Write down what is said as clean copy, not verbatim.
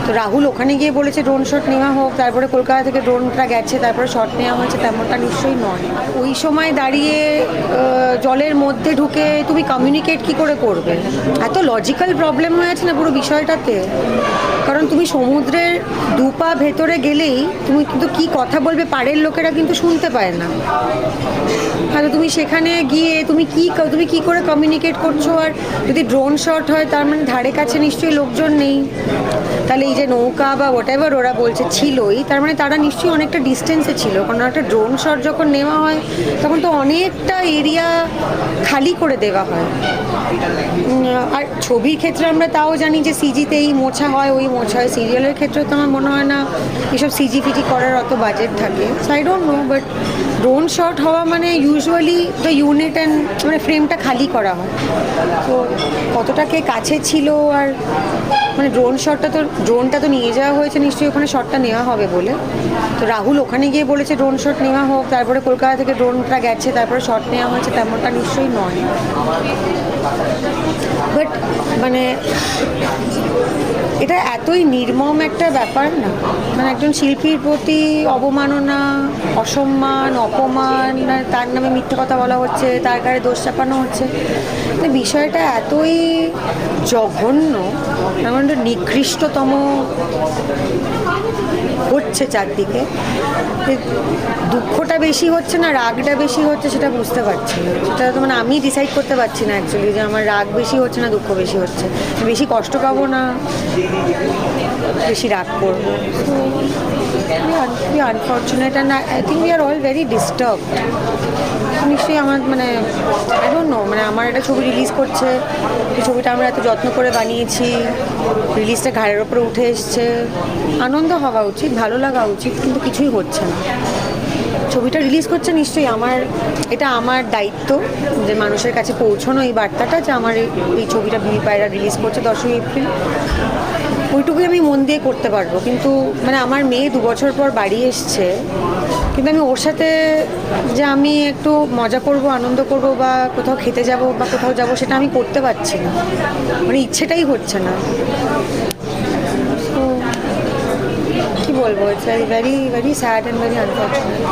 তো রাহুল ওখানে গিয়ে বলেছে ড্রোন শট নেওয়া হোক, তারপরে কলকাতা থেকে ড্রোনটা গেছে, তারপরে শট নেওয়া হয়েছে, তেমনটা নিশ্চয়ই নয়। ওই সময় দাঁড়িয়ে জলের মধ্যে ঢুকে তুমি কমিউনিকেট কি করে করবে? এত লজিক্যাল প্রবলেম হয়ে আছে না পুরো বিষয়টাতে। কারণ তুমি সমুদ্রের দুপা ভেতরে গেলেই তুমি কিন্তু কি কথা বলবে পাড়ের লোকেরা কিন্তু শুনতে পায় না। তাহলে তুমি সেখানে গিয়ে তুমি কি করে কমিউনিকেট করছো? আর যদি ড্রোন শট হয় তার মানে ধারে কাছে নিশ্চয়ই লোকজন নেই। তাহলে এই যে নৌকা বা হোয়াট এভার ওরা বলছে ছিলই, তার মানে তারা নিশ্চয়ই অনেকটা ডিস্টেন্সে ছিল। কারণ একটা ড্রোন শট যখন নেওয়া হয় তখন তো অনেকটা এরিয়া খালি করে দেওয়া হয়। আর ছবির ক্ষেত্রে আমরা তাও জানি যে সিজিতেই মোছা হয়, ওই মোছা হয়। সিরিয়ালের ক্ষেত্রে তো আমার মনে হয় না এসব সিজি ফিজি করার অত বাজেট থাকে। I don't know, but drone shot হওয়া মানে ইউজুয়ালি দ্য ইউনিট অ্যান্ড মানে ফ্রেমটা খালি করা হয়। তো কতটাকে কাছে ছিল আর মানে ড্রোনটা তো নিয়ে যাওয়া হয়েছে নিশ্চয়ই ওখানে শটটা নেওয়া হবে বলে। তো রাহুল ওখানে গিয়ে বলেছে ড্রোন শট নেওয়া হোক, তারপরে কলকাতা থেকে ড্রোনটা গেছে, তারপরে শট নেওয়া হয়েছে, তেমনটা নিশ্চয়ই নয়। বাট মানে এটা এতই নির্মম একটা ব্যাপার না, মানে একজন শিল্পীর প্রতি অবমাননা, অসম্মান, অপমান, তার নামে মিথ্যে কথা বলা হচ্ছে, তার গায়ে দোষ চাপানো হচ্ছে। মানে বিষয়টা এতই জঘন্য, এমন নিকৃষ্টতম হচ্ছে চারদিকে। দুঃখটা বেশি হচ্ছে না রাগটা বেশি হচ্ছে সেটা বুঝতে পারছি না। সেটা তো মানে আমি ডিসাইড করতে পারছি না অ্যাকচুয়ালি যে আমার রাগ বেশি হচ্ছে না দুঃখ বেশি হচ্ছে। বেশি কষ্ট পাবো না বেশি রাগ করবো। Unfortunate and I think we are all very disturb. নিশ্চয়ই আমার মানে আই ডোন্ট নো, মানে আমার একটা ছবি রিলিজ করছে, এই ছবিটা আমরা এত যত্ন করে বানিয়েছি, রিলিজটা ঘাড়ের ওপরে উঠে এসছে, আনন্দ হওয়া উচিত, ভালো লাগা উচিত, কিন্তু কিছুই হচ্ছে না। ছবিটা রিলিজ করছে নিশ্চয়ই এটা আমার দায়িত্ব যে মানুষের কাছে পৌঁছানো এই বার্তাটা যে আমার এই ছবিটা ভূমি পায়রা রিলিজ করছে 10ই এপ্রিল। ওইটুকুই আমি মন দিয়ে করতে পারবো। কিন্তু মানে আমার মেয়ে 2 বছর পর বাড়ি এসছে, কিন্তু আমি ওর সাথে যে আমি একটু মজা করব, আনন্দ করব, বা কোথাও খেতে যাব বা কোথাও যাব, সেটা আমি করতে পারছি না, মানে ইচ্ছেটাই হচ্ছে না। তো কী বলবো, it's very very very sad and very unfortunate.